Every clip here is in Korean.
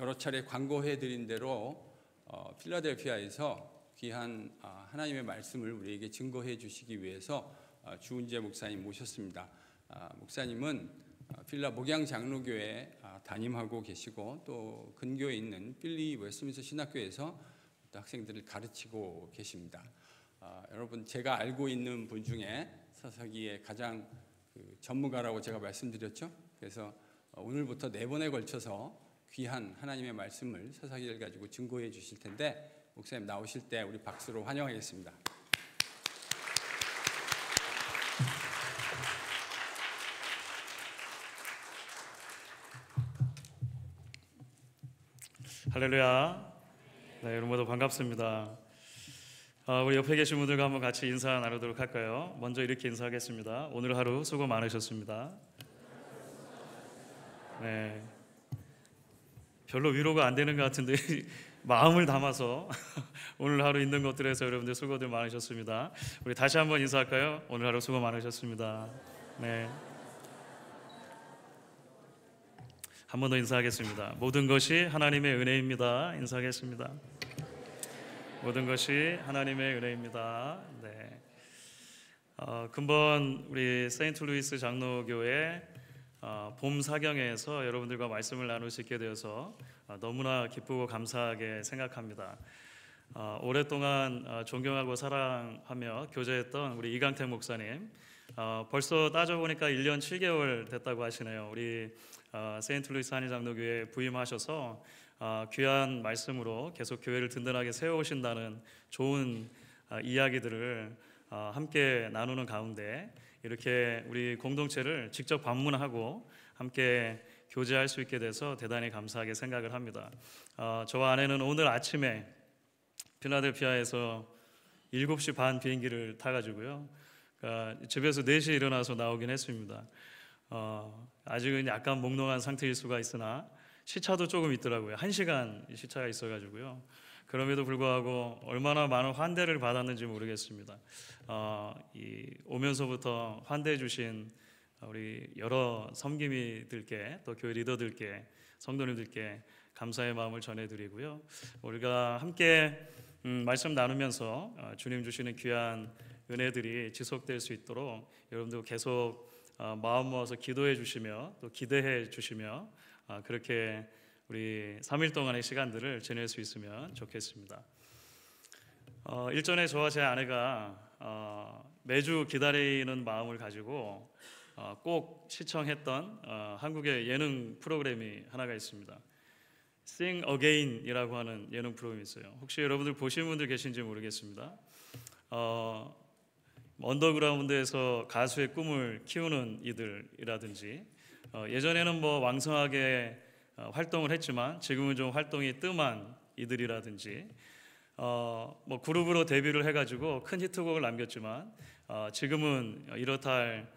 여러 차례 광고해드린 대로 필라델피아에서 귀한 하나님의 말씀을 우리에게 증거해 주시기 위해서 주은재 목사님 모셨습니다. 목사님은 필라 목양 장로교회 담임하고 계시고 또 근교에 있는 필리 웨스트민스터 신학교에서 학생들을 가르치고 계십니다. 여러분, 제가 알고 있는 분 중에 서사기의 가장 전문가라고 제가 말씀드렸죠. 그래서 오늘부터 4번에 걸쳐서 귀한 하나님의 말씀을 서사기를 가지고 증거해 주실 텐데, 목사님 나오실 때 우리 박수로 환영하겠습니다. 할렐루야. 네, 여러분 모두 반갑습니다. 우리 옆에 계신 분들과 한번 같이 인사 나누도록 할까요? 먼저 이렇게 인사하겠습니다. 오늘 하루 수고 많으셨습니다. 네, 별로 위로가 안 되는 것 같은데 마음을 담아서 오늘 하루 있는 것들에서 여러분들 수고들 많으셨습니다. 우리 다시 한번 인사할까요? 오늘 하루 수고 많으셨습니다. 네, 한 번 더 인사하겠습니다. 모든 것이 하나님의 은혜입니다. 인사하겠습니다. 모든 것이 하나님의 은혜입니다. 네. 근본 우리 세인트루이스 장로교회 봄 사경회에서 여러분들과 말씀을 나눌 수 있게 되어서 너무나 기쁘고 감사하게 생각합니다. 오랫동안 존경하고 사랑하며 교제했던 우리 이강택 목사님, 벌써 따져보니까 1년 7개월 됐다고 하시네요. 우리 세인트루이스 한인장로교회에 부임하셔서 귀한 말씀으로 계속 교회를 든든하게 세워오신다는 좋은 이야기들을 함께 나누는 가운데 이렇게 우리 공동체를 직접 방문하고 함께 교제할 수 있게 돼서 대단히 감사하게 생각을 합니다. 저와 아내는 오늘 아침에 필라델피아에서 7시 반 비행기를 타가지고요, 집에서 4시에 일어나서 나오긴 했습니다. 아직은 약간 몽롱한 상태일 수가 있으나 시차도 조금 있더라고요. 1시간 시차가 있어가지고요. 그럼에도 불구하고 얼마나 많은 환대를 받았는지 모르겠습니다. 오면서부터 환대해 주신 우리 여러 섬김이들께, 또 교회 리더들께, 성도님들께 감사의 마음을 전해드리고요. 우리가 함께 말씀 나누면서 주님 주시는 귀한 은혜들이 지속될 수 있도록 여러분들 계속 마음 모아서 기도해 주시며 또 기대해 주시며 그렇게 우리 3일 동안의 시간들을 지낼 수 있으면 좋겠습니다. 일전에 저와 제 아내가 매주 기다리는 마음을 가지고 꼭 시청했던 한국의 예능 프로그램이 하나가 있습니다. Sing Again이라고 하는 예능 프로그램이 있어요. 혹시 여러분들 보신 분들 계신지 모르겠습니다. 언더그라운드에서 가수의 꿈을 키우는 이들이라든지, 예전에는 뭐 왕성하게 활동을 했지만 지금은 좀 활동이 뜸한 이들이라든지, 뭐 그룹으로 데뷔를 해가지고 큰 히트곡을 남겼지만 지금은 이렇다 할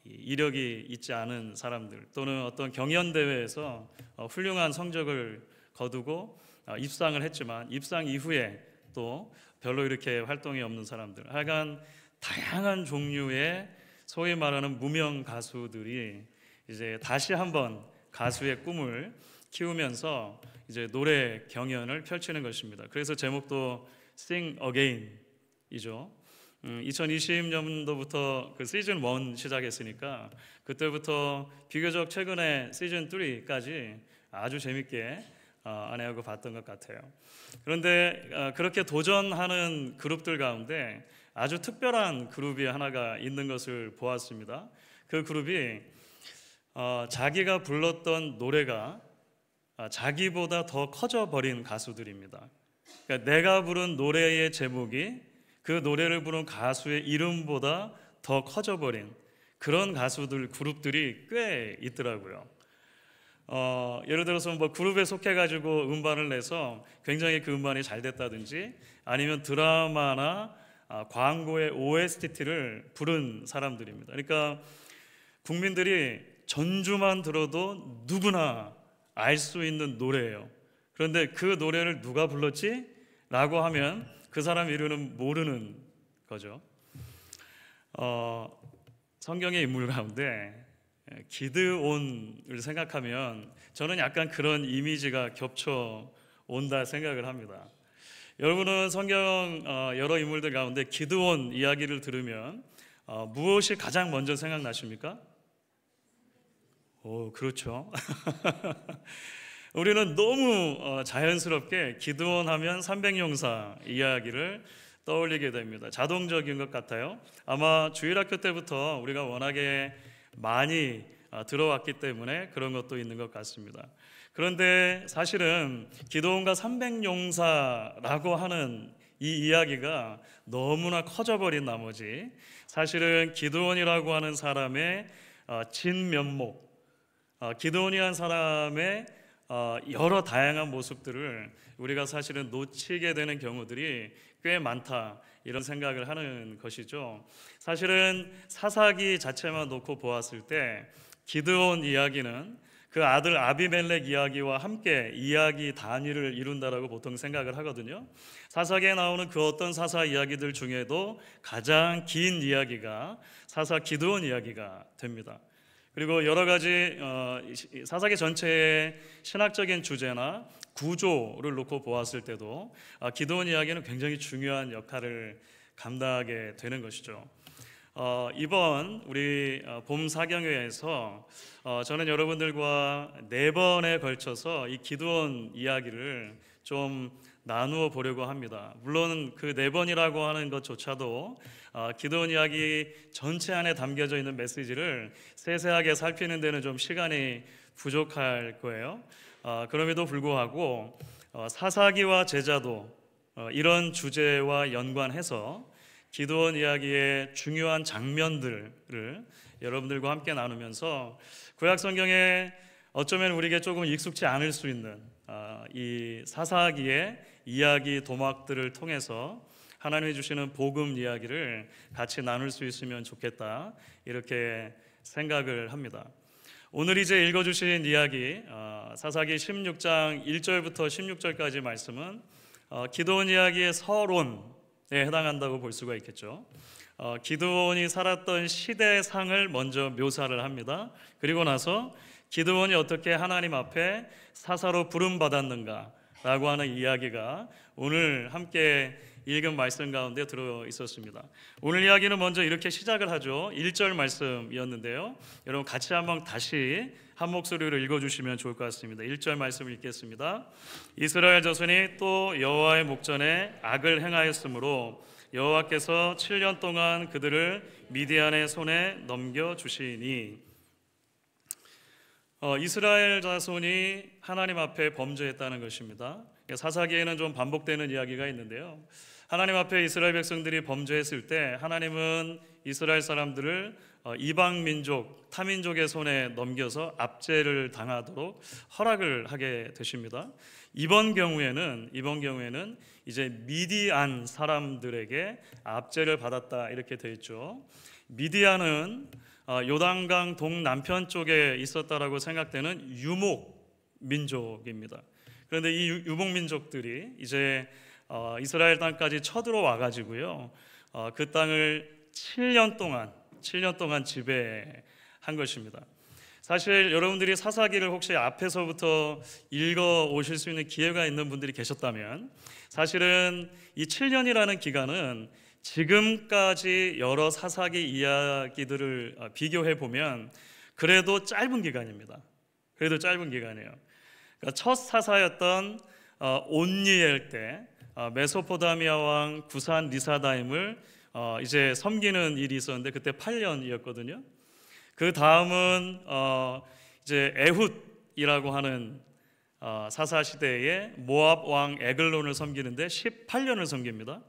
이력이 있지 않은 사람들, 또는 어떤 경연 대회에서 훌륭한 성적을 거두고 입상을 했지만 입상 이후에 또 별로 이렇게 활동이 없는 사람들, 하여간 다양한 종류의 소위 말하는 무명 가수들이 이제 다시 한번 가수의 꿈을 키우면서 이제 노래 경연을 펼치는 것입니다. 그래서 제목도 Sing Again이죠. 2020년도부터 그 시즌 1 시작했으니까 그때부터 비교적 최근에 시즌 3까지 아주 재밌게 아내하고 봤던 것 같아요. 그런데 그렇게 도전하는 그룹들 가운데 아주 특별한 그룹이 하나가 있는 것을 보았습니다. 그 그룹이 자기가 불렀던 노래가 자기보다 더 커져버린 가수들입니다. 그러니까 내가 부른 노래의 제목이 그 노래를 부른 가수의 이름보다 더 커져버린 그런 가수들, 그룹들이 꽤 있더라고요. 예를 들어서 뭐 그룹에 속해가지고 음반을 내서 굉장히 그 음반이 잘 됐다든지, 아니면 드라마나 광고의 OST를 부른 사람들입니다. 그러니까 국민들이 전주만 들어도 누구나 알 수 있는 노래예요. 그런데 그 노래를 누가 불렀지? 라고 하면 그 사람 이름은 모르는 거죠. 성경의 인물 가운데 기드온을 생각하면 저는 약간 그런 이미지가 겹쳐 온다 생각을 합니다. 여러분은 성경 여러 인물들 가운데 기드온 이야기를 들으면 무엇이 가장 먼저 생각나십니까? 그렇죠. 우리는 너무 자연스럽게 기드온 하면 300용사 이야기를 떠올리게 됩니다. 자동적인 것 같아요. 아마 주일학교 때부터 우리가 워낙에 많이 들어왔기 때문에 그런 것도 있는 것 같습니다. 그런데 사실은 기드온과 300용사라고 하는 이 이야기가 너무나 커져버린 나머지 사실은 기드온이라고 하는 사람의 진면목, 기드온이라는 사람의 여러 다양한 모습들을 우리가 사실은 놓치게 되는 경우들이 꽤 많다, 이런 생각을 하는 것이죠. 사실은 사사기 자체만 놓고 보았을 때 기드온 이야기는 그 아들 아비멜렉 이야기와 함께 이야기 단위를 이룬다라고 보통 생각을 하거든요. 사사기에 나오는 그 어떤 사사 이야기들 중에도 가장 긴 이야기가 사사 기드온 이야기가 됩니다. 그리고 여러 가지 사사기 전체의 신학적인 주제나 구조를 놓고 보았을 때도 기드온 이야기는 굉장히 중요한 역할을 감당하게 되는 것이죠. 이번 우리 봄 사경회에서 저는 여러분들과 4번에 걸쳐서 이 기드온 이야기를 좀 나누어 보려고 합니다. 물론 그 4번이라고 하는 것조차도 기드온 이야기 전체 안에 담겨져 있는 메시지를 세세하게 살피는 데는 좀 시간이 부족할 거예요. 그럼에도 불구하고 사사기와 제자도 이런 주제와 연관해서 기드온 이야기의 중요한 장면들을 여러분들과 함께 나누면서 구약 성경에 어쩌면 우리에게 조금 익숙치 않을 수 있는 이 사사기의 이야기 도막들을 통해서 하나님이 주시는 복음 이야기를 같이 나눌 수 있으면 좋겠다, 이렇게 생각을 합니다. 오늘 이제 읽어주신 이야기 사사기 16장 1절부터 16절까지 말씀은 기드온 이야기의 서론에 해당한다고 볼 수가 있겠죠. 기드온이 살았던 시대상을 먼저 묘사를 합니다. 그리고 나서 기드온이 어떻게 하나님 앞에 사사로 부름받았는가 라고 하는 이야기가 오늘 함께 읽은 말씀 가운데 들어 있었습니다. 오늘 이야기는 먼저 이렇게 시작을 하죠. 1절 말씀이었는데요. 여러분 같이 한번 다시 한 목소리로 읽어주시면 좋을 것 같습니다. 1절 말씀을 읽겠습니다. 이스라엘 자손이 또 여호와의 목전에 악을 행하였으므로 여호와께서 7년 동안 그들을 미디안의 손에 넘겨주시니, 이스라엘 자손이 하나님 앞에 범죄했다는 것입니다. 사사기에는 좀 반복되는 이야기가 있는데요. 하나님 앞에 이스라엘 백성들이 범죄했을 때 하나님은 이스라엘 사람들을 이방 민족, 타민족의 손에 넘겨서 압제를 당하도록 허락을 하게 되십니다. 이번 경우에는 이제 미디안 사람들에게 압제를 받았다, 이렇게 되어 있죠. 미디안은 요단강 동남편 쪽에 있었다라고 생각되는 유목 민족입니다. 그런데 이 유목 민족들이 이제 이스라엘 땅까지 쳐들어와 가지고요, 그 땅을 7년 동안 지배한 것입니다. 사실 여러분들이 사사기를 혹시 앞에서부터 읽어 오실 수 있는 기회가 있는 분들이 계셨다면, 사실은 이 7년이라는 기간은 지금까지 여러 사사기 이야기들을 비교해 보면 그래도 짧은 기간입니다. 그래도 짧은 기간이에요. 그러니까 첫 사사였던 온니엘 때 메소포타미아 왕 구산 리사다임을 이제 섬기는 일이 있었는데 그때 8년이었거든요. 그 다음은 이제 에훗이라고 하는 사사 시대에 모압 왕 에글론을 섬기는데 18년을 섬깁니다.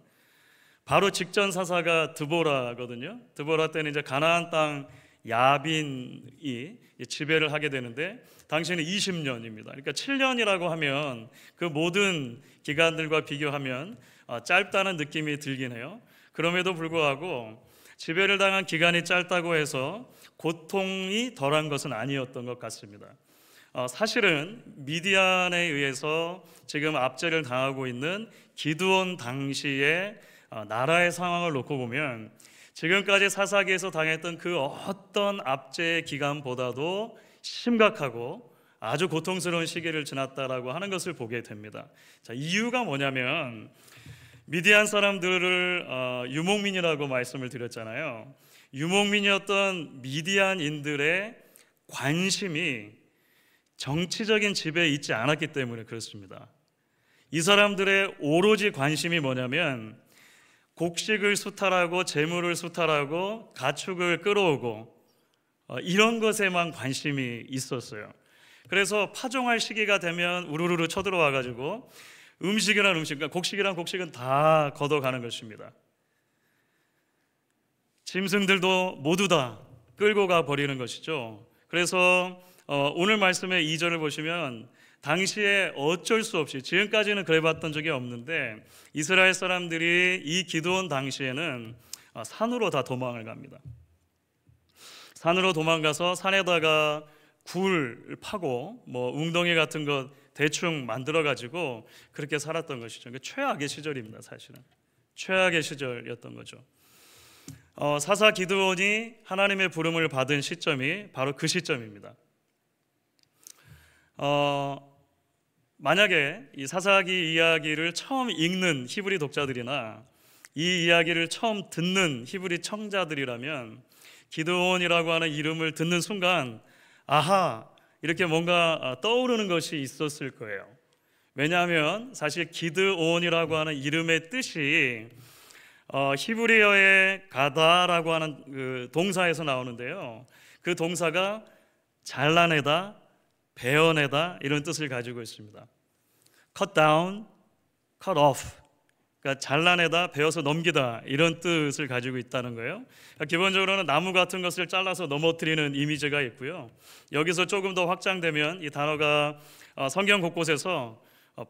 바로 직전 사사가 드보라거든요. 드보라 때는 이제 가나안 땅 야빈이 지배를 하게 되는데 당시에는 20년입니다. 그러니까 7년이라고 하면 그 모든 기간들과 비교하면 짧다는 느낌이 들긴 해요. 그럼에도 불구하고 지배를 당한 기간이 짧다고 해서 고통이 덜한 것은 아니었던 것 같습니다. 사실은 미디안에 의해서 지금 압제를 당하고 있는 기드온 당시의 나라의 상황을 놓고 보면 지금까지 사사기에서 당했던 그 어떤 압제의 기간보다도 심각하고 아주 고통스러운 시기를 지났다라고 하는 것을 보게 됩니다. 자, 이유가 뭐냐면 미디안 사람들을 유목민이라고 말씀을 드렸잖아요. 유목민이었던 미디안인들의 관심이 정치적인 지배에 있지 않았기 때문에 그렇습니다. 이 사람들의 오로지 관심이 뭐냐면 곡식을 수탈하고 재물을 수탈하고 가축을 끌어오고 이런 것에만 관심이 있었어요. 그래서 파종할 시기가 되면 우르르 쳐들어와 가지고 음식이란 음식, 그러니까 곡식이란 곡식은 다 걷어가는 것입니다. 짐승들도 모두 다 끌고 가 버리는 것이죠. 그래서 오늘 말씀의 2절을 보시면 당시에 어쩔 수 없이, 지금까지는 그래봤던 적이 없는데 이스라엘 사람들이 이 기드온 당시에는 산으로 다 도망을 갑니다. 산으로 도망가서 산에다가 굴 파고 웅덩이 같은 것 대충 만들어 가지고 그렇게 살았던 것이죠. 그러니까 최악의 시절입니다. 사실은 최악의 시절이었던 거죠. 사사 기드온이 하나님의 부름을 받은 시점이 바로 그 시점입니다. 만약에 이 사사기 이야기를 처음 읽는 히브리 독자들이나 이 이야기를 처음 듣는 히브리 청자들이라면 기드온이라고 하는 이름을 듣는 순간 아하, 이렇게 뭔가 떠오르는 것이 있었을 거예요. 왜냐하면 사실 기드온이라고 하는 이름의 뜻이 히브리어의 가다라고 하는 그 동사에서 나오는데요. 그 동사가 잘라내다, 베어내다 이런 뜻을 가지고 있습니다. cut down, cut off. 그러니까 잘라내다, 베어서 넘기다 이런 뜻을 가지고 있다는 거예요. 그러니까 기본적으로는 나무 같은 것을 잘라서 넘어뜨리는 이미지가 있고요. 여기서 조금 더 확장되면 이 단어가 성경 곳곳에서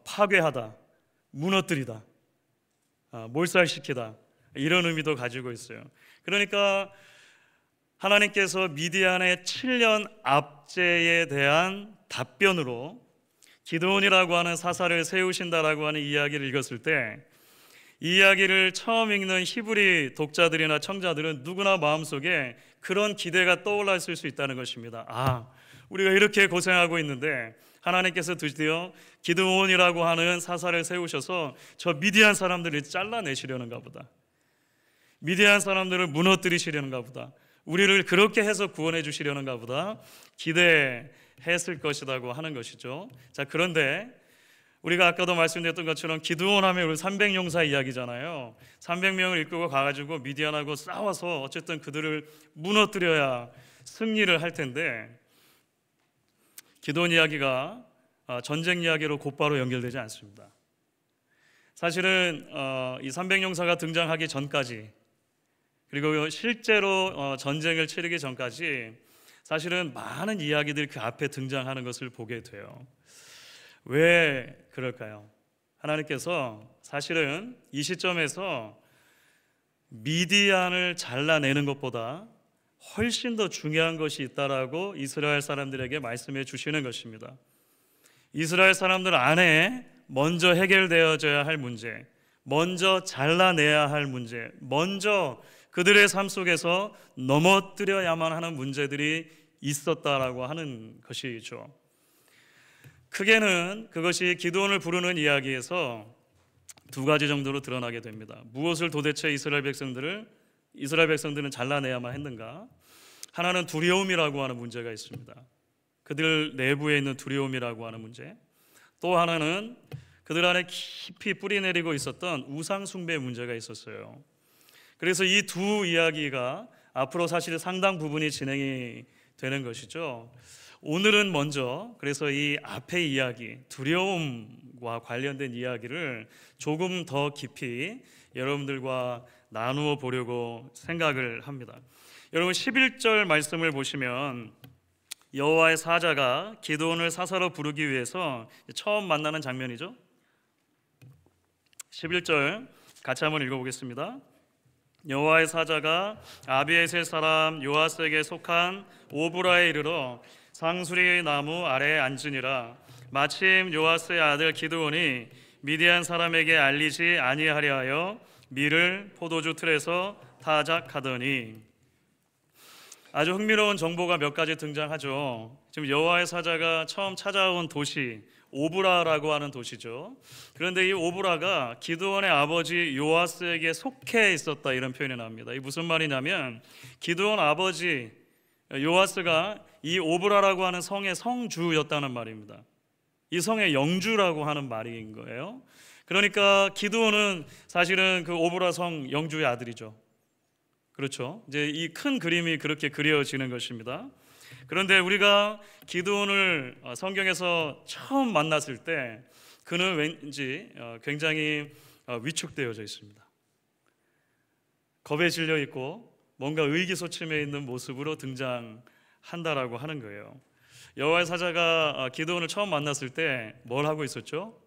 파괴하다, 무너뜨리다, 몰살시키다 이런 의미도 가지고 있어요. 그러니까 하나님께서 미디안의 7년 압제에 대한 답변으로 기드온이라고 하는 사사를 세우신다라고 하는 이야기를 읽었을 때 이 이야기를 처음 읽는 히브리 독자들이나 청자들은 누구나 마음속에 그런 기대가 떠올랐을 수 있다는 것입니다. 아, 우리가 이렇게 고생하고 있는데 하나님께서 드디어 기드온이라고 하는 사사를 세우셔서 저 미디안 사람들을 잘라내시려는가 보다. 미디안 사람들을 무너뜨리시려는가 보다. 우리를 그렇게 해서 구원해 주시려는가 보다 기대했을 것이라고 하는 것이죠. 자, 그런데 우리가 아까도 말씀드렸던 것처럼 기드온 하면 우리 300용사 이야기잖아요. 300명을 이끌고 가가지고 미디안하고 싸워서 어쨌든 그들을 무너뜨려야 승리를 할 텐데 기드온 이야기가 전쟁 이야기로 곧바로 연결되지 않습니다. 사실은 이 300용사가 등장하기 전까지, 그리고 실제로 전쟁을 치르기 전까지 사실은 많은 이야기들이 그 앞에 등장하는 것을 보게 돼요. 왜 그럴까요? 하나님께서 사실은 이 시점에서 미디안을 잘라내는 것보다 훨씬 더 중요한 것이 있다라고 이스라엘 사람들에게 말씀해 주시는 것입니다. 이스라엘 사람들 안에 먼저 해결되어져야 할 문제, 먼저 잘라내야 할 문제, 먼저 그들의 삶 속에서 넘어뜨려야만 하는 문제들이 있었다라고 하는 것이죠. 크게는 그것이 기드온을 부르는 이야기에서 두 가지 정도로 드러나게 됩니다. 무엇을 도대체 이스라엘 백성들은 잘라내야만 했는가? 하나는 두려움이라고 하는 문제가 있습니다. 그들 내부에 있는 두려움이라고 하는 문제. 또 하나는 그들 안에 깊이 뿌리내리고 있었던 우상 숭배의 문제가 있었어요. 그래서 이 두 이야기가 앞으로 사실 상당 부분이 진행이 되는 것이죠. 오늘은 먼저 그래서 이 앞의 이야기, 두려움과 관련된 이야기를 조금 더 깊이 여러분들과 나누어 보려고 생각을 합니다. 여러분 11절 말씀을 보시면 여호와의 사자가 기드온을 사사로 부르기 위해서 처음 만나는 장면이죠. 11절 같이 한번 읽어보겠습니다. 여호와의 사자가 아비에셀 사람 요아스에게 속한 오브라에 이르러 상수리 나무 아래에 앉으니라. 마침 요아스의 아들 기드온이 미디안 사람에게 알리지 아니하려 하여 밀을 포도주 틀에서 타작하더니. 아주 흥미로운 정보가 몇 가지 등장하죠. 지금 여호와의 사자가 처음 찾아온 도시 오브라라고 하는 도시죠. 그런데 이 오브라가 기드온의 아버지 요아스에게 속해 있었다, 이런 표현이 나옵니다. 이 무슨 말이냐면 기드온 아버지 요아스가 이 오브라라고 하는 성의 성주였다는 말입니다. 이 성의 영주라고 하는 말인 거예요. 그러니까 기드온은 사실은 그 오브라 성 영주의 아들이죠. 그렇죠. 이제 이 큰 그림이 그렇게 그려지는 것입니다. 그런데 우리가 기드온을 성경에서 처음 만났을 때 그는 왠지 굉장히 위축되어져 있습니다. 겁에 질려 있고 뭔가 의기소침해 있는 모습으로 등장한다라고 하는 거예요. 여호와의 사자가 기드온을 처음 만났을 때 뭘 하고 있었죠?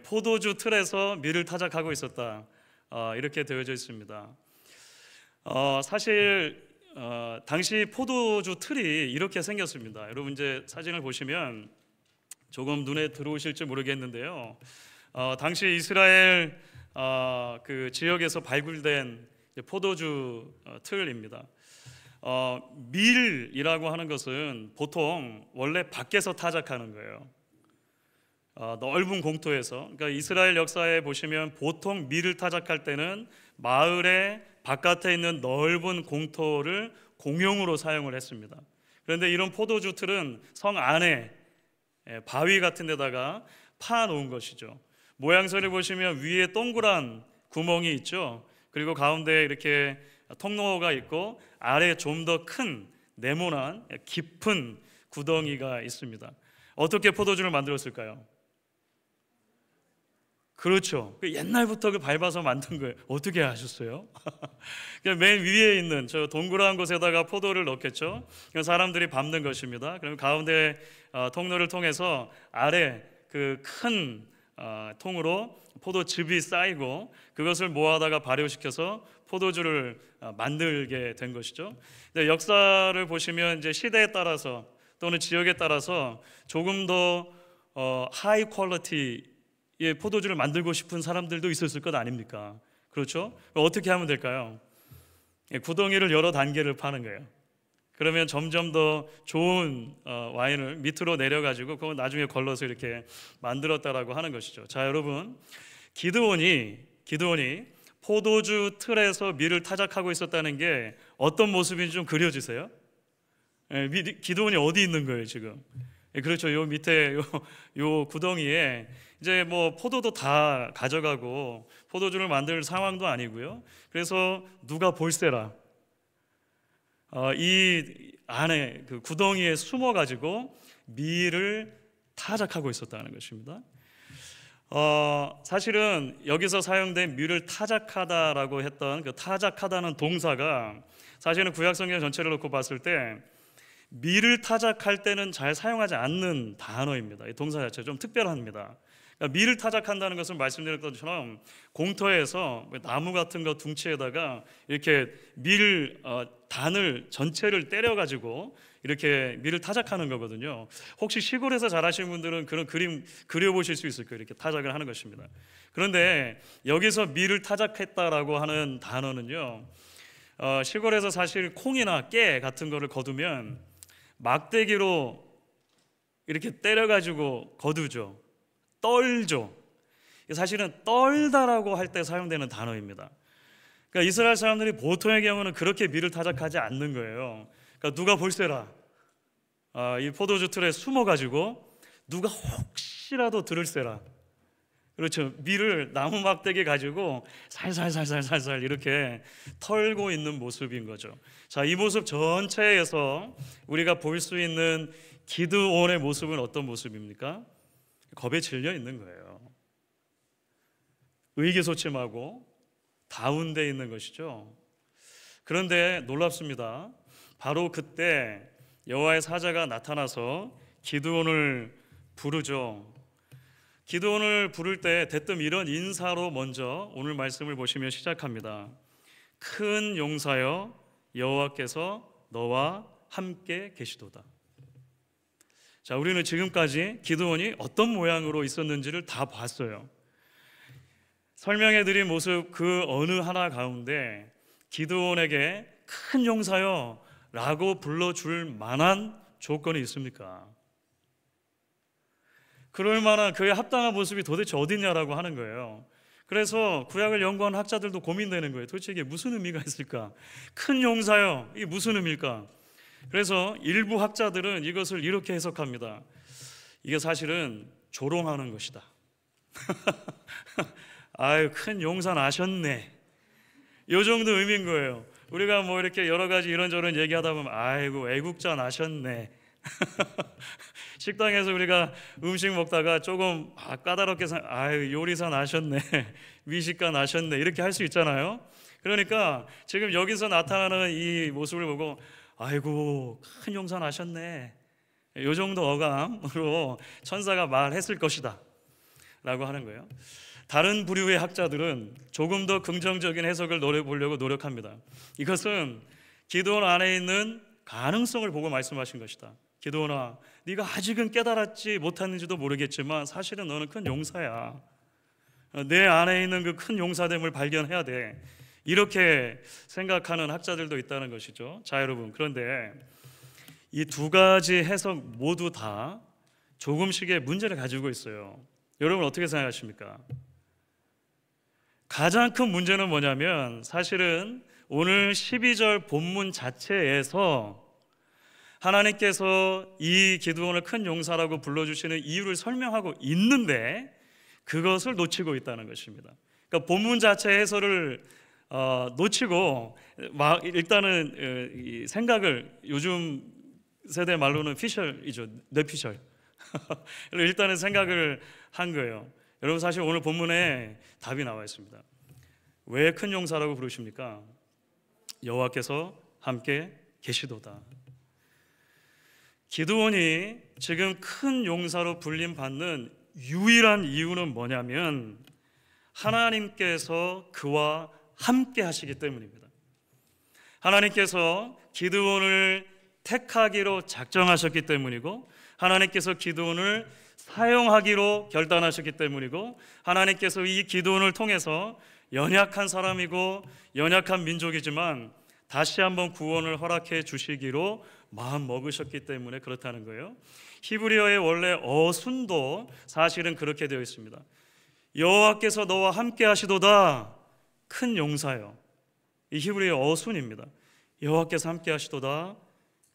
포도주 틀에서 밀을 타작하고 있었다, 이렇게 되어져 있습니다. 사실 당시 포도주 틀이 이렇게 생겼습니다. 여러분 이제 사진을 보시면 조금 눈에 들어오실지 모르겠는데요. 당시 이스라엘 그 지역에서 발굴된 포도주 틀입니다. 밀이라고 하는 것은 보통 원래 밖에서 타작하는 거예요. 넓은 공터에서. 그러니까 이스라엘 역사에 보시면 보통 밀을 타작할 때는 마을의 바깥에 있는 넓은 공터를 공용으로 사용을 했습니다. 그런데 이런 포도주 틀은 성 안에 바위 같은 데다가 파 놓은 것이죠. 모양새를 보시면 위에 동그란 구멍이 있죠. 그리고 가운데 이렇게 통로가 있고 아래에 좀 더 큰 네모난 깊은 구덩이가 있습니다. 어떻게 포도주를 만들었을까요? 그렇죠. 옛날부터 밟아서 만든 거예요. 어떻게 하셨어요? 맨 위에 있는 저 동그란 곳에다가 포도를 넣겠죠. 사람들이 밟는 것입니다. 그럼 가운데 통로를 통해서 아래 그 큰 통으로 포도즙이 쌓이고 그것을 모아다가 발효시켜서 포도주를 만들게 된 것이죠. 역사를 보시면 이제 시대에 따라서 또는 지역에 따라서 조금 더 하이 퀄리티 포도주를 만들고 싶은 사람들도 있었을 것 아닙니까? 그렇죠? 어떻게 하면 될까요? 구덩이를 여러 단계를 파는 거예요. 그러면 점점 더 좋은 와인을 밑으로 내려가지고 그걸 나중에 걸러서 이렇게 만들었다라고 하는 것이죠. 자, 여러분, 기드온이 포도주 틀에서 밀을 타작하고 있었다는 게 어떤 모습인지 좀 그려지세요? 기드온이 어디 있는 거예요 지금? 그렇죠. 요 밑에 요 구덩이에 이제 뭐 포도도 다 가져가고 포도주를 만들 상황도 아니고요. 그래서 누가 볼세라 이 안에 그 구덩이에 숨어 가지고 밀을 타작하고 있었다는 것입니다. 사실은 여기서 사용된 밀을 타작하다라고 했던 그 타작하다는 동사가 사실은 구약성경 전체를 놓고 봤을 때 밀을 타작할 때는 잘 사용하지 않는 단어입니다. 이 동사 자체가 좀 특별합니다. 그러니까 밀을 타작한다는 것은 말씀드렸던 것처럼 공터에서 나무 같은 거 둥치에다가 이렇게 밀 단을 전체를 때려가지고 이렇게 밀을 타작하는 거거든요. 혹시 시골에서 자라신 분들은 그런 그림 그려보실 수 있을 거예요. 이렇게 타작을 하는 것입니다. 그런데 여기서 밀을 타작했다라고 하는 단어는요, 시골에서 사실 콩이나 깨 같은 거를 거두면 막대기로 이렇게 때려가지고 거두죠. 떨죠. 사실은 떨다라고 할 때 사용되는 단어입니다. 그러니까 이스라엘 사람들이 보통의 경우는 그렇게 밀을 타작하지 않는 거예요. 그러니까 누가 볼세라 이 포도주 틀에 숨어가지고 누가 혹시라도 들을세라. 그렇죠. 밀을 나무 막대기 가지고 살살살살살살 이렇게 털고 있는 모습인 거죠. 자, 이 모습 전체에서 우리가 볼 수 있는 기드온의 모습은 어떤 모습입니까? 겁에 질려 있는 거예요. 의기소침하고 다운되어 있는 것이죠. 그런데 놀랍습니다. 바로 그때 여호와의 사자가 나타나서 기드온을 부르죠. 기드온을 부를 때 대뜸 이런 인사로 먼저 오늘 말씀을 보시면 시작합니다. 큰 용사여 여호와께서 너와 함께 계시도다. 자, 우리는 지금까지 기드온이 어떤 모양으로 있었는지를 다 봤어요. 설명해드린 모습 그 어느 하나 가운데 기드온에게 큰 용사여 라고 불러줄 만한 조건이 있습니까? 그럴 만한 그에 합당한 모습이 도대체 어딨냐라고 하는 거예요. 그래서 구약을 연구한 학자들도 고민되는 거예요. 도대체 이게 무슨 의미가 있을까? 큰 용사요, 이게 무슨 의미일까? 그래서 일부 학자들은 이것을 이렇게 해석합니다. 이게 사실은 조롱하는 것이다. 아유, 큰 용사 나셨네, 이 정도 의미인 거예요. 우리가 뭐 이렇게 여러 가지 이런저런 얘기하다 보면 아이고 애국자 나셨네. 식당에서 우리가 음식 먹다가 조금 까다롭게 아유 요리사 나셨네, 미식가 나셨네, 이렇게 할 수 있잖아요. 그러니까 지금 여기서 나타나는 이 모습을 보고 아이고 큰 용사 나셨네, 이 정도 어감으로 천사가 말했을 것이다 라고 하는 거예요. 다른 부류의 학자들은 조금 더 긍정적인 해석을 보려고 노력합니다. 이것은 기드온 안에 있는 가능성을 보고 말씀하신 것이다. 기드온아, 네가 아직은 깨달았지 못했는지도 모르겠지만 사실은 너는 큰 용사야. 내 안에 있는 그 큰 용사됨을 발견해야 돼. 이렇게 생각하는 학자들도 있다는 것이죠. 자, 여러분, 그런데 이 두 가지 해석 모두 다 조금씩의 문제를 가지고 있어요. 여러분 어떻게 생각하십니까? 가장 큰 문제는 뭐냐면 사실은 오늘 12절 본문 자체에서 하나님께서 이 기드온을 큰 용사라고 불러주시는 이유를 설명하고 있는데 그것을 놓치고 있다는 것입니다. 그러니까 본문 자체 해설을 놓치고 일단은 이 생각을, 요즘 세대 말로는 피셜이죠, 뇌피셜. 일단은 생각을 한 거예요. 여러분, 사실 오늘 본문에 답이 나와 있습니다. 왜 큰 용사라고 부르십니까? 여호와께서 함께 계시도다. 기드온이 지금 큰 용사로 불림받는 유일한 이유는 뭐냐면 하나님께서 그와 함께 하시기 때문입니다. 하나님께서 기드온을 택하기로 작정하셨기 때문이고 하나님께서 기드온을 사용하기로 결단하셨기 때문이고 하나님께서 이 기드온을 통해서 연약한 사람이고 연약한 민족이지만 다시 한번 구원을 허락해 주시기로 마음 먹으셨기 때문에 그렇다는 거예요. 히브리어의 원래 어순도 사실은 그렇게 되어 있습니다. 여호와께서 너와 함께 하시도다, 큰 용사여. 이 히브리어 어순입니다. 여호와께서 함께 하시도다,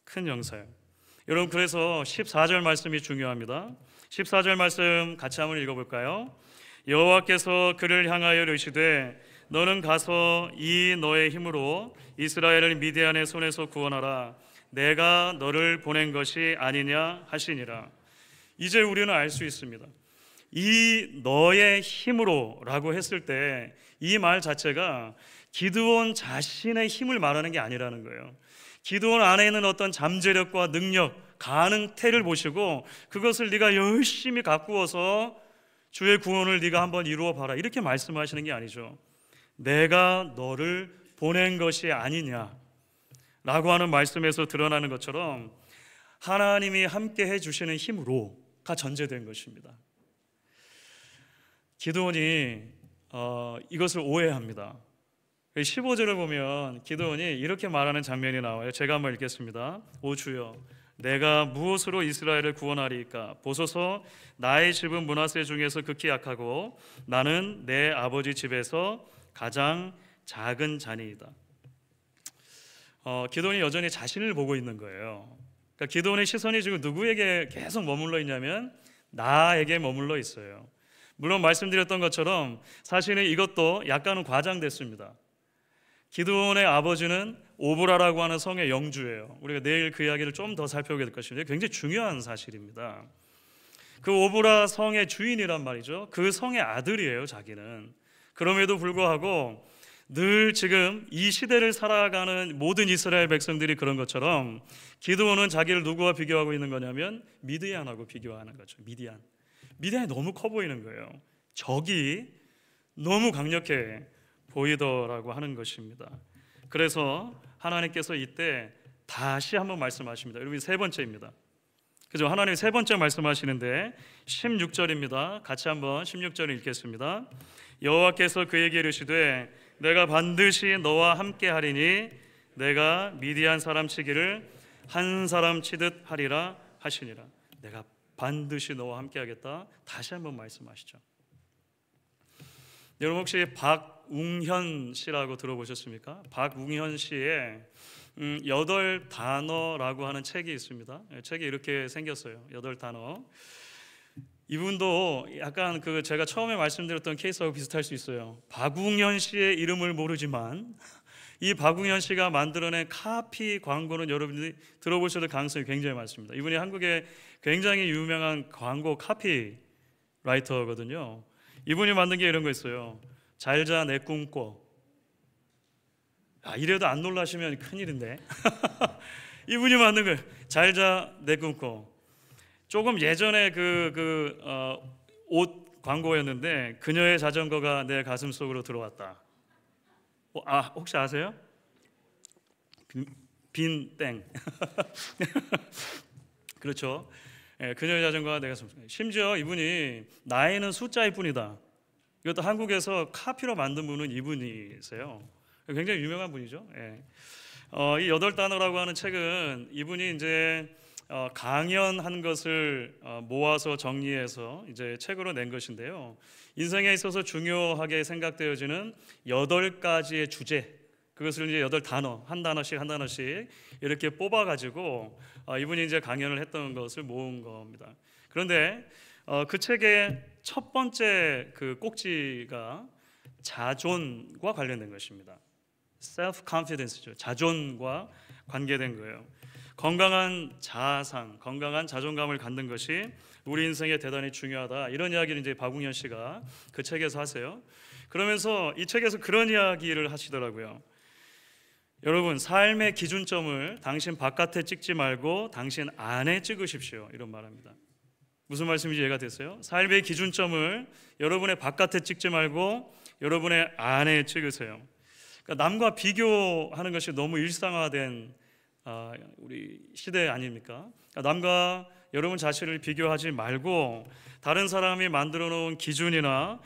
큰 용사여. 여러분, 그래서 14절 말씀이 중요합니다. 14절 말씀 같이 한번 읽어볼까요? 여호와께서 그를 향하여 이르시되 너는 가서 이 너의 힘으로 이스라엘을 미디안의 손에서 구원하라. 내가 너를 보낸 것이 아니냐 하시니라. 이제 우리는 알 수 있습니다. 이 너의 힘으로 라고 했을 때 이 말 자체가 기드온 자신의 힘을 말하는 게 아니라는 거예요. 기드온 안에 있는 어떤 잠재력과 능력, 가능태를 보시고 그것을 네가 열심히 가꾸어서 주의 구원을 네가 한번 이루어 봐라, 이렇게 말씀하시는 게 아니죠. 내가 너를 보낸 것이 아니냐 라고 하는 말씀에서 드러나는 것처럼 하나님이 함께 해주시는 힘으로가 전제된 것입니다. 기드온이 이것을 오해합니다. 15절을 보면 기드온이 이렇게 말하는 장면이 나와요. 제가 한번 읽겠습니다. 오 주여, 내가 무엇으로 이스라엘을 구원하리이까? 보소서, 나의 집은 므낫세 중에서 극히 약하고 나는 내 아버지 집에서 가장 작은 자니이다. 기드온이 여전히 자신을 보고 있는 거예요. 그러니까 기드온의 시선이 지금 누구에게 계속 머물러 있냐면 나에게 머물러 있어요. 물론 말씀드렸던 것처럼 사실은 이것도 약간은 과장됐습니다. 기드온의 아버지는 오브라라고 하는 성의 영주예요. 우리가 내일 그 이야기를 좀 더 살펴보게 될 것인데 굉장히 중요한 사실입니다. 그 오브라 성의 주인이란 말이죠. 그 성의 아들이에요, 자기는. 그럼에도 불구하고 늘 지금 이 시대를 살아가는 모든 이스라엘 백성들이 그런 것처럼 기드온은 자기를 누구와 비교하고 있는 거냐면 미디안하고 비교하는 거죠. 미디안이 너무 커 보이는 거예요. 적이 너무 강력해 보이더라고 하는 것입니다. 그래서 하나님께서 이때 다시 한번 말씀하십니다. 여러분, 세 번째입니다. 그죠? 하나님 세 번째 말씀하시는데 16절입니다. 같이 한번 16절을 읽겠습니다. 여호와께서 그에게 이르시되 내가 반드시 너와 함께 하리니 내가 미디안 사람 치기를 한 사람 치듯 하리라 하시니라. 내가 반드시 너와 함께 하겠다. 다시 한번 말씀하시죠. 여러분 혹시 박웅현 씨라고 들어보셨습니까? 박웅현 씨의 8단어라고 하는 책이 있습니다. 책이 이렇게 생겼어요. 8단어. 이분도 약간 그 제가 처음에 말씀드렸던 케이스하고 비슷할 수 있어요. 박웅현 씨의 이름을 모르지만 이 박웅현 씨가 만들어낸 카피 광고는 여러분들이 들어보셔도 가능성이 굉장히 많습니다. 이분이 한국의 굉장히 유명한 광고 카피 라이터거든요. 이분이 만든 게 이런 거 있어요. 잘자 내 꿈꿔. 이래도 안 놀라시면 큰일인데. 이분이 만든 거예요. 잘자 내 꿈꿔. 조금 예전에 옷 광고였는데 그녀의 자전거가 내 가슴 속으로 들어왔다. 혹시 아세요? 빈땡. 그렇죠. 그녀의 자전거가 내 가슴 속에. 심지어 이분이 나이는 숫자일 뿐이다. 이것도 한국에서 카피로 만든 분은 이분이세요. 굉장히 유명한 분이죠. 이 8단어라고 하는 책은 이분이 이제 강연한 것을 모아서 정리해서 이제 책으로 낸 것인데요. 인생에 있어서 중요하게 생각되어지는 8가지의 주제, 그것을 이제 8단어, 한 단어씩 이렇게 뽑아가지고 이분이 이제 강연을 했던 것을 모은 겁니다. 그런데 그 책의 첫 번째 그 꼭지가 자존과 관련된 것입니다. self-confidence죠. 자존과 관계된 거예요. 건강한 자아상, 건강한 자존감을 갖는 것이 우리 인생에 대단히 중요하다. 이런 이야기를 이제 박웅현 씨가 그 책에서 하세요. 그러면서 이 책에서 그런 이야기를 하시더라고요. 여러분, 삶의 기준점을 당신 바깥에 찍지 말고 당신 안에 찍으십시오. 이런 말합니다. 무슨 말씀인지 이해가 됐어요? 삶의 기준점을 여러분의 바깥에 찍지 말고 여러분의 안에 찍으세요. 그러니까 남과 비교하는 것이 너무 일상화된 우리 시대 아닙니까? 그러니까 남과 여러분 자신을 비교하지 말고 다른 사람이 만들어 놓은 기준이나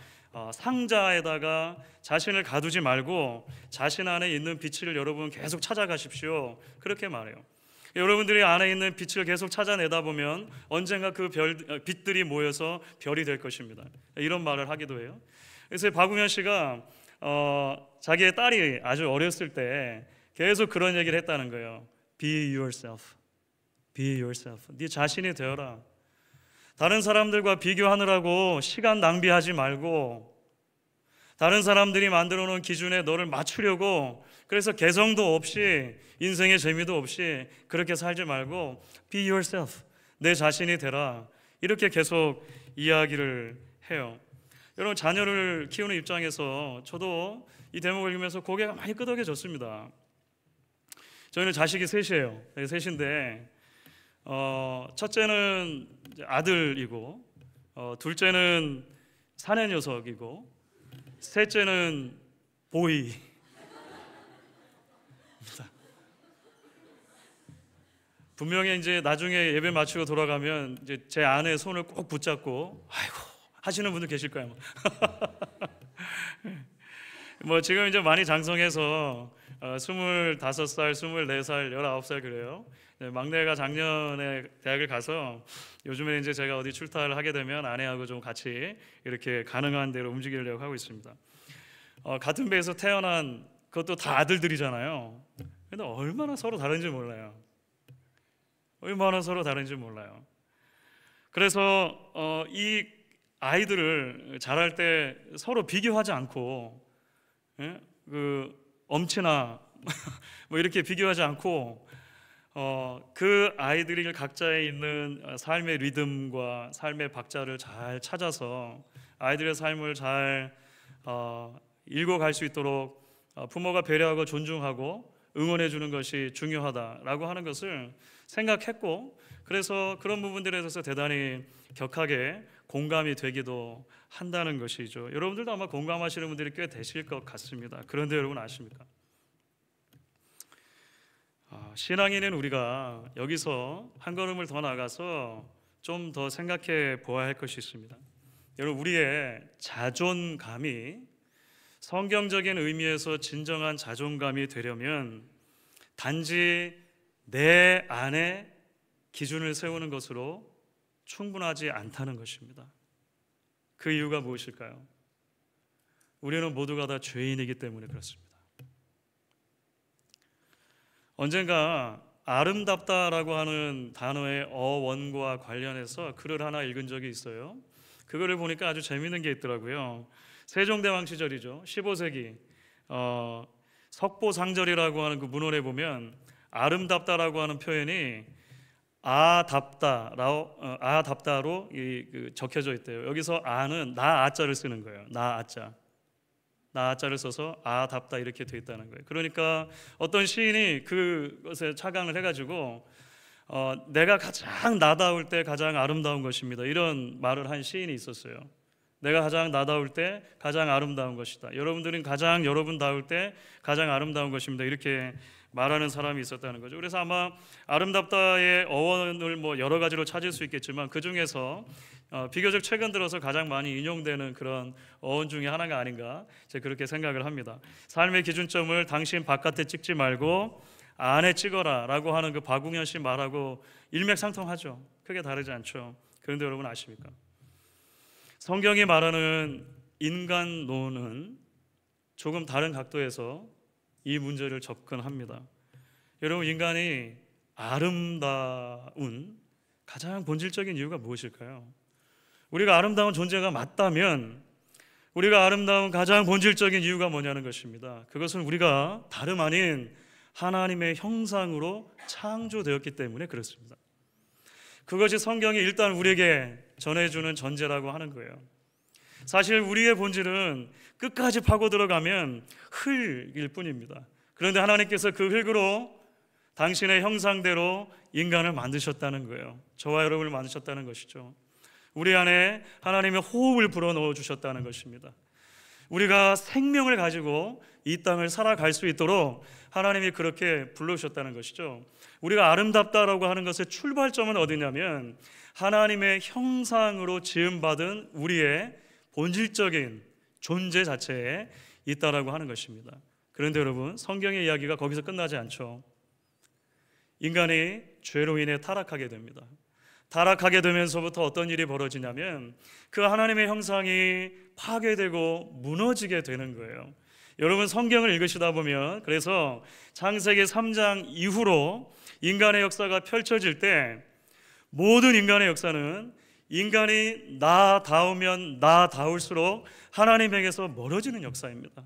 상자에다가 자신을 가두지 말고 자신 안에 있는 빛을 여러분 계속 찾아가십시오. 그렇게 말해요. 여러분들이 안에 있는 빛을 계속 찾아내다 보면 언젠가 그 빛들이 모여서 별이 될 것입니다. 이런 말을 하기도 해요. 그래서 박웅현 씨가 자기의 딸이 아주 어렸을 때 계속 그런 얘기를 했다는 거예요. Be yourself. Be yourself. 네 자신이 되어라. 다른 사람들과 비교하느라고 시간 낭비하지 말고 다른 사람들이 만들어 놓은 기준에 너를 맞추려고 그래서 개성도 없이 인생의 재미도 없이 그렇게 살지 말고 Be yourself. 내 자신이 되라. 이렇게 계속 이야기를 해요. 여러분, 자녀를 키우는 입장에서 저도 이 대목을 읽으면서 고개가 많이 끄덕여졌습니다. 저희는 자식이 셋이에요. 셋인데 첫째는 아들이고 둘째는 사내 녀석이고 셋째는 보이. 분명히 이제 나중에 예배 마치고 돌아가면 이제 제 아내의 손을 꼭 붙잡고 아이고 하시는 분들 계실 거예요. 뭐 지금 이제 많이 장성해서 25살, 24살, 19살 그래요. 막내가 작년에 대학을 가서 요즘에 이제 제가 어디 출타를 하게 되면 아내하고 좀 같이 이렇게 가능한 대로 움직이려고 하고 있습니다. 같은 배에서 태어난 그것도 다 아들들이잖아요. 근데 얼마나 서로 다른지 몰라요. 얼마나 서로 다른지 몰라요. 그래서 이 아이들을 자랄 때 서로 비교하지 않고 그 엄치나 뭐 이렇게 비교하지 않고 그 아이들이 각자에 있는 삶의 리듬과 삶의 박자를 잘 찾아서 아이들의 삶을 잘 읽어갈 수 있도록 부모가 배려하고 존중하고 응원해 주는 것이 중요하다라고 하는 것을 생각했고 그래서 그런 부분들에 대해서 대단히 격하게 공감이 되기도 한다는 것이죠. 여러분들도 아마 공감하시는 분들이 꽤 되실 것 같습니다. 그런데 여러분 아십니까? 신앙인인 우리가 여기서 한 걸음을 더 나가서 좀 더 생각해 보아야 할 것이 있습니다. 여러분, 우리의 자존감이 성경적인 의미에서 진정한 자존감이 되려면 단지 내 안에 기준을 세우는 것으로 충분하지 않다는 것입니다. 그 이유가 무엇일까요? 우리는 모두가 다 죄인이기 때문에 그렇습니다. 언젠가 아름답다라고 하는 단어의 어원과 관련해서 글을 하나 읽은 적이 있어요. 그거를 보니까 아주 재미있는 게 있더라고요. 세종대왕 시절이죠. 15세기 석보상절이라고 하는 그 문헌에 보면 아름답다라고 하는 표현이 아답다로 적혀져 있대요. 여기서 아는 나 아자를 쓰는 거예요. 나 아자를 써서 아답다 이렇게 돼 있다는 거예요. 그러니까 어떤 시인이 그것에 착안을 해가지고 내가 가장 나다울 때 가장 아름다운 것입니다. 이런 말을 한 시인이 있었어요. 내가 가장 나다울 때 가장 아름다운 것이다. 여러분들은 가장 여러분다울 때 가장 아름다운 것입니다. 이렇게 말하는 사람이 있었다는 거죠. 그래서 아마 아름답다의 어원을 여러 가지로 찾을 수 있겠지만 그 중에서 비교적 최근 들어서 가장 많이 인용되는 그런 어원 중에 하나가 아닌가 제가 그렇게 생각을 합니다. 삶의 기준점을 당신 바깥에 찍지 말고 안에 찍어라 라고 하는 그 박웅현 씨 말하고 일맥상통하죠. 크게 다르지 않죠. 그런데 여러분 아십니까? 성경이 말하는 인간론은 조금 다른 각도에서 이 문제를 접근합니다. 여러분, 인간이 아름다운 가장 본질적인 이유가 무엇일까요? 우리가 아름다운 존재가 맞다면 우리가 아름다운 가장 본질적인 이유가 뭐냐는 것입니다. 그것은 우리가 다름 아닌 하나님의 형상으로 창조되었기 때문에 그렇습니다. 그것이 성경이 일단 우리에게 전해주는 전제라고 하는 거예요. 사실 우리의 본질은 끝까지 파고 들어가면 흙일 뿐입니다. 그런데 하나님께서 그 흙으로 당신의 형상대로 인간을 만드셨다는 거예요. 저와 여러분을 만드셨다는 것이죠. 우리 안에 하나님의 호흡을 불어넣어 주셨다는 것입니다. 우리가 생명을 가지고 이 땅을 살아갈 수 있도록 하나님이 그렇게 불러주셨다는 것이죠. 우리가 아름답다라고 하는 것의 출발점은 어디냐면 하나님의 형상으로 지음받은 우리의 본질적인 존재 자체에 있다라고 하는 것입니다. 그런데 여러분, 성경의 이야기가 거기서 끝나지 않죠. 인간이 죄로 인해 타락하게 됩니다. 타락하게 되면서부터 어떤 일이 벌어지냐면 그 하나님의 형상이 파괴되고 무너지게 되는 거예요. 여러분, 성경을 읽으시다 보면 그래서 창세기 3장 이후로 인간의 역사가 펼쳐질 때 모든 인간의 역사는 인간이 나다우면 나다울수록 하나님에게서 멀어지는 역사입니다.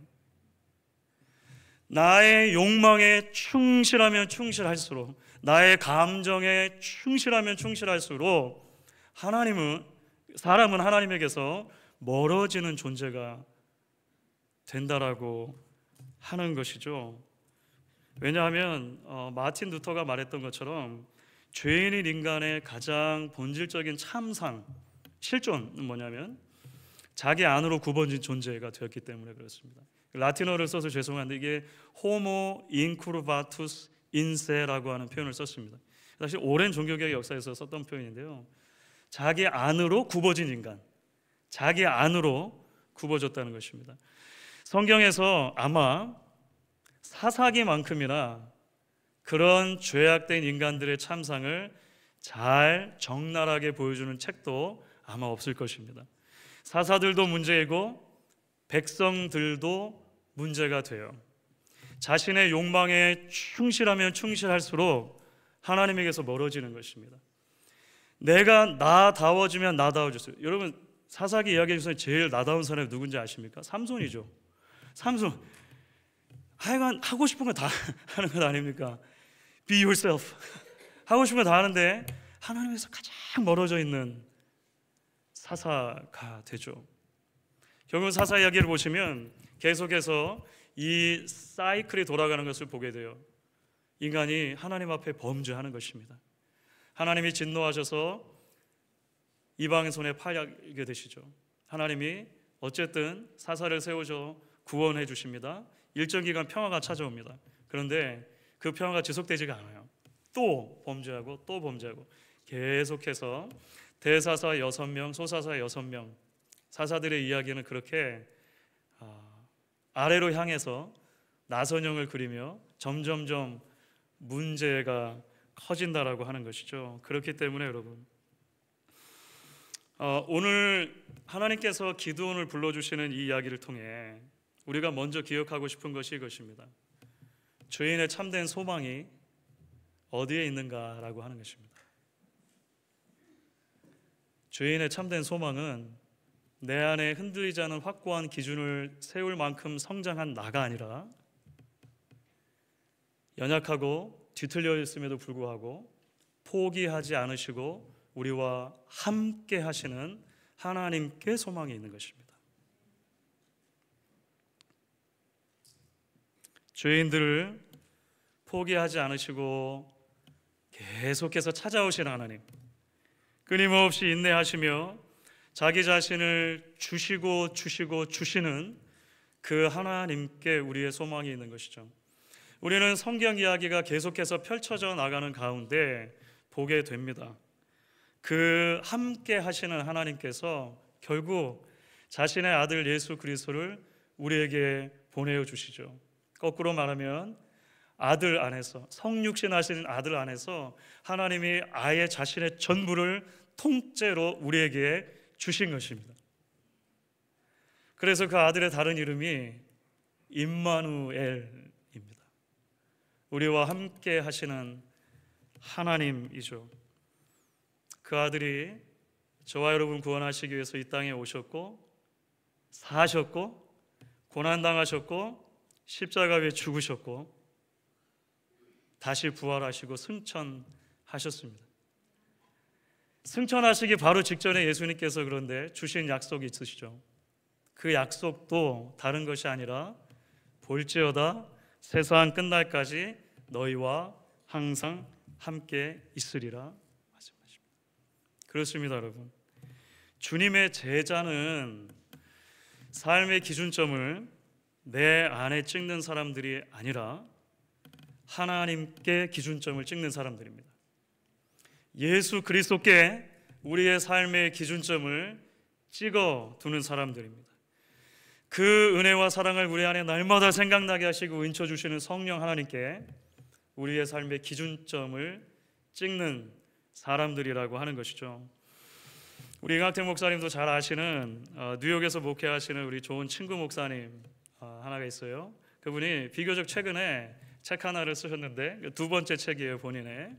나의 욕망에 충실하면 충실할수록, 나의 감정에 충실하면 충실할수록 사람은 하나님에게서 멀어지는 존재가 된다라고 하는 것이죠. 왜냐하면 마틴 루터가 말했던 것처럼 죄인인 인간의 가장 본질적인 참상, 실존은 뭐냐면 자기 안으로 굽어진 존재가 되었기 때문에 그렇습니다. 라틴어를 써서 죄송한데 이게 호모 인쿠르바투스 인세라고 하는 표현을 썼습니다. 사실 오랜 종교개혁 역사에서 썼던 표현인데요. 자기 안으로 굽어진 인간, 자기 안으로 굽어졌다는 것입니다. 성경에서 아마 사사기만큼이나 그런 죄악된 인간들의 참상을 잘 적나라하게 보여주는 책도 아마 없을 것입니다. 사사들도 문제이고 백성들도 문제가 돼요. 자신의 욕망에 충실하면 충실할수록 하나님에게서 멀어지는 것입니다. 내가 나다워지면 나다워졌어요. 여러분, 사사기 이야기 중에서 제일 나다운 사람이 누군지 아십니까? 삼손이죠. 삼손, 하여간 하고 싶은 거 다 하는 것 아닙니까? Be yourself. 하고 싶은 거 다 하는데 하나님에서 가장 멀어져 있는 사사가 되죠. 결국 사사 이야기를 보시면 계속해서 이 사이클이 돌아가는 것을 보게 돼요. 인간이 하나님 앞에 범죄하는 것입니다. 하나님이 진노하셔서 이방인 손에 팔리게 되시죠. 하나님이 어쨌든 사사를 세우셔 구원해 주십니다. 일정 기간 평화가 찾아옵니다. 그런데 그 평화가 지속되지가 않아요. 또 범죄하고 또 범죄하고 계속해서 대사사 6명, 소사사 6명, 사사들의 이야기는 그렇게 아래로 향해서 나선형을 그리며 점점점 문제가 커진다라고 하는 것이죠. 그렇기 때문에 여러분, 오늘 하나님께서 기드온을 불러주시는 이 이야기를 통해 우리가 먼저 기억하고 싶은 것이 이것입니다. 죄인의 참된 소망이 어디에 있는가라고 하는 것입니다. 죄인의 참된 소망은 내 안에 흔들리지 않은 확고한 기준을 세울 만큼 성장한 나가 아니라 연약하고 뒤틀려 있음에도 불구하고 포기하지 않으시고 우리와 함께 하시는 하나님께 소망이 있는 것입니다. 죄인들을 포기하지 않으시고 계속해서 찾아오시는 하나님, 끊임없이 인내하시며 자기 자신을 주시는 그 하나님께 우리의 소망이 있는 것이죠. 우리는 성경 이야기가 계속해서 펼쳐져 나가는 가운데 보게 됩니다. 그 함께 하시는 하나님께서 결국 자신의 아들 예수 그리스도를 우리에게 보내어 주시죠. 거꾸로 말하면 아들 안에서, 성육신 하신 아들 안에서 하나님이 아예 자신의 전부를 통째로 우리에게 주신 것입니다. 그래서 그 아들의 다른 이름이 임마누엘입니다. 우리와 함께 하시는 하나님이죠. 그 아들이 저와 여러분 구원하시기 위해서 이 땅에 오셨고 사셨고 고난당하셨고 십자가 위에 죽으셨고 다시 부활하시고 승천하셨습니다. 승천하시기 바로 직전에 예수님께서 그런데 주신 약속이 있으시죠. 그 약속도 다른 것이 아니라 볼지어다 세상 끝날까지 너희와 항상 함께 있으리라 말씀하십니다. 그렇습니다, 여러분. 주님의 제자는 삶의 기준점을 내 안에 찍는 사람들이 아니라 하나님께 기준점을 찍는 사람들입니다. 예수 그리스도께 우리의 삶의 기준점을 찍어 두는 사람들입니다. 그 은혜와 사랑을 우리 안에 날마다 생각나게 하시고 인쳐 주시는 성령 하나님께 우리의 삶의 기준점을 찍는 사람들이라고 하는 것이죠. 우리 강택 목사님도 잘 아시는 뉴욕에서 목회하시는 우리 좋은 친구 목사님 하나가 있어요. 그분이 비교적 최근에 책 하나를 쓰셨는데 두 번째 책이에요, 본인의.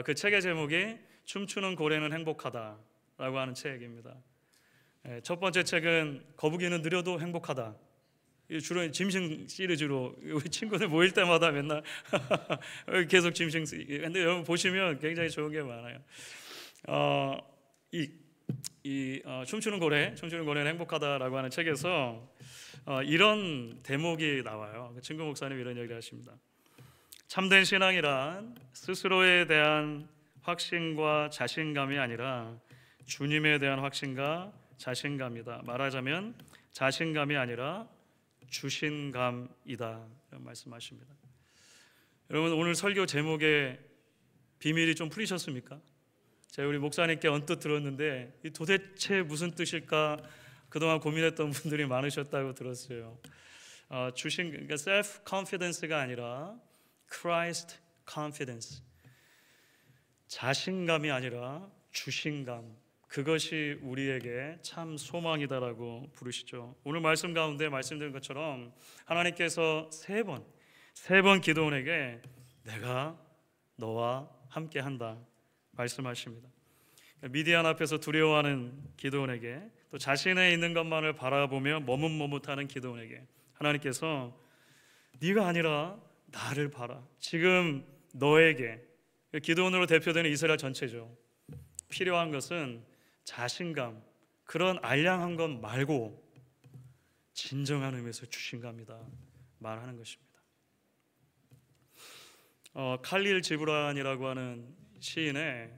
그 책의 제목이 춤추는 고래는 행복하다라고 하는 책입니다. 첫 번째 책은 거북이는 느려도 행복하다. 주로 짐승 시리즈로 우리 친구들 모일 때마다 맨날 계속 짐승. 근데 여러분 보시면 굉장히 좋은 게 많아요. 춤추는 고래는 행복하다라고 하는 책에서 이런 대목이 나와요. 그 친구 목사님 이런 얘기를 하십니다. 참된 신앙이란 스스로에 대한 확신과 자신감이 아니라 주님에 대한 확신과 자신감이다. 말하자면 자신감이 아니라 주신감이다. 이런 말씀하십니다. 여러분 오늘 설교 제목의 비밀이 좀 풀리셨습니까? 제가 우리 목사님께 언뜻 들었는데 이 도대체 무슨 뜻일까 그동안 고민했던 분들이 많으셨다고 들었어요. 그러니까 self confidence가 아니라 Christ confidence. 자신감이 아니라 주신감. 그것이 우리에게 참 소망이다라고 부르시죠. 오늘 말씀 가운데 말씀드린 것처럼 하나님께서 세 번 기드온에게 내가 너와 함께한다 말씀하십니다. 미디안 앞에서 두려워하는 기드온에게 또 자신의 있는 것만을 바라보며 머뭇머뭇하는 기드온에게 하나님께서 네가 아니라 나를 봐라. 지금 너에게 기드온으로 대표되는 이스라엘 전체죠. 필요한 것은 자신감, 그런 알량한 것 말고 진정한 의미에서 주신감이다 말하는 것입니다. 칼릴 지브란이라고 하는 시인의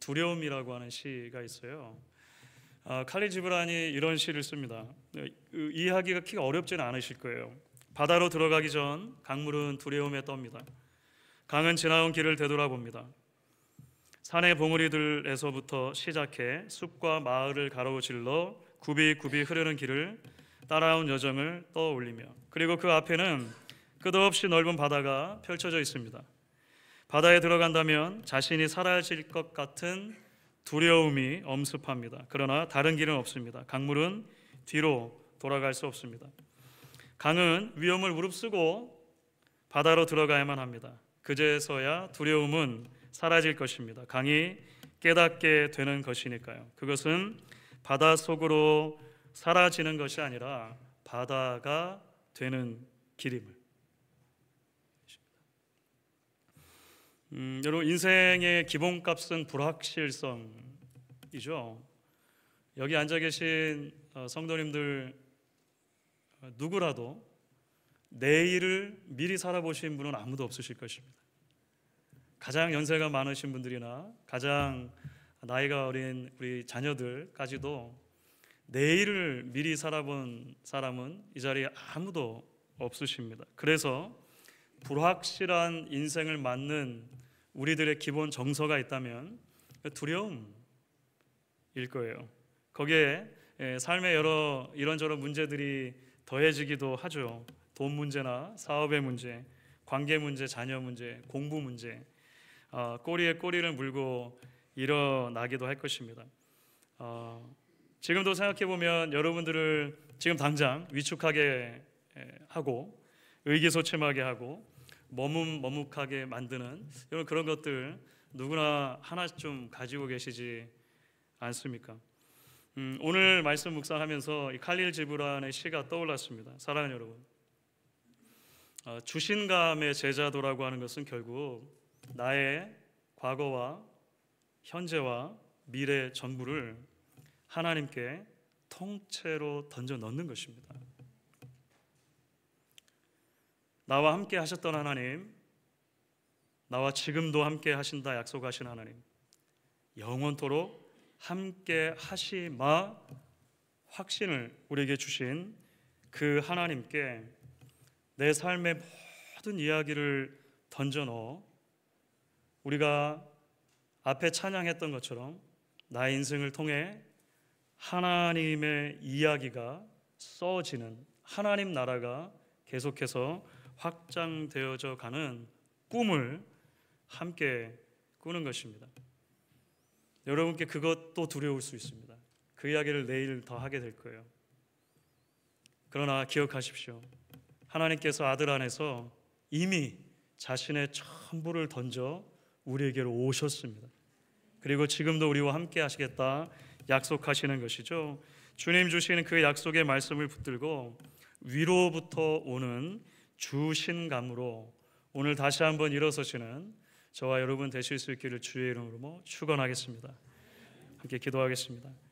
두려움이라고 하는 시가 있어요. 칼릴 지브란이 이런 시를 씁니다. 이해하기가 키가 어렵지는 않으실 거예요. 바다로 들어가기 전 강물은 두려움에 떱니다. 강은 지나온 길을 되돌아봅니다. 산의 봉우리들에서부터 시작해 숲과 마을을 가로질러 굽이굽이 흐르는 길을 따라온 여정을 떠올리며, 그리고 그 앞에는 끝없이 넓은 바다가 펼쳐져 있습니다. 바다에 들어간다면 자신이 사라질 것 같은 두려움이 엄습합니다. 그러나 다른 길은 없습니다. 강물은 뒤로 돌아갈 수 없습니다. 강은 위험을 무릅쓰고 바다로 들어가야만 합니다. 그제서야 두려움은 사라질 것입니다. 강이 깨닫게 되는 것이니까요. 그것은 바다 속으로 사라지는 것이 아니라 바다가 되는 길임을. 여러분, 인생의 기본값은 불확실성이죠. 여기 앉아 계신 성도님들 누구라도 내일을 미리 살아보신 분은 아무도 없으실 것입니다. 가장 연세가 많으신 분들이나 가장 나이가 어린 우리 자녀들까지도 내일을 미리 살아본 사람은 이 자리에 아무도 없으십니다. 그래서 불확실한 인생을 맞는 우리들의 기본 정서가 있다면 두려움일 거예요. 거기에 삶의 여러 이런저런 문제들이 더해지기도 하죠. 돈 문제나 사업의 문제, 관계 문제, 자녀 문제, 공부 문제, 꼬리에 꼬리를 물고 일어나기도 할 것입니다. 지금도 생각해보면 여러분들을 지금 당장 위축하게 하고 의기소침하게 하고 머뭇머뭇하게 만드는 이런 그런 것들 누구나 하나쯤 가지고 계시지 않습니까? 오늘 말씀 묵상하면서 이 칼릴 지브란의 시가 떠올랐습니다. 사랑하는 여러분, 주신감의 제자도라고 하는 것은 결국 나의 과거와 현재와 미래 전부를 하나님께 통째로 던져 넣는 것입니다. 나와 함께 하셨던 하나님, 나와 지금도 함께 하신다 약속하신 하나님, 영원토록 함께 하시마 확신을 우리에게 주신 그 하나님께 내 삶의 모든 이야기를 던져 넣어 우리가 앞에 찬양했던 것처럼 나의 인생을 통해 하나님의 이야기가 써지는, 하나님 나라가 계속해서 확장되어져 가는 꿈을 함께 꾸는 것입니다. 여러분께 그것도 두려울 수 있습니다. 그 이야기를 내일 더 하게 될 거예요. 그러나 기억하십시오. 하나님께서 아들 안에서 이미 자신의 전부를 던져 우리에게로 오셨습니다. 그리고 지금도 우리와 함께 하시겠다 약속하시는 것이죠. 주님 주시는 그 약속의 말씀을 붙들고 위로부터 오는 주신감으로 오늘 다시 한번 일어서시는 저와 여러분 되실 수 있기를 주의 이름으로 축원하겠습니다. 함께 기도하겠습니다.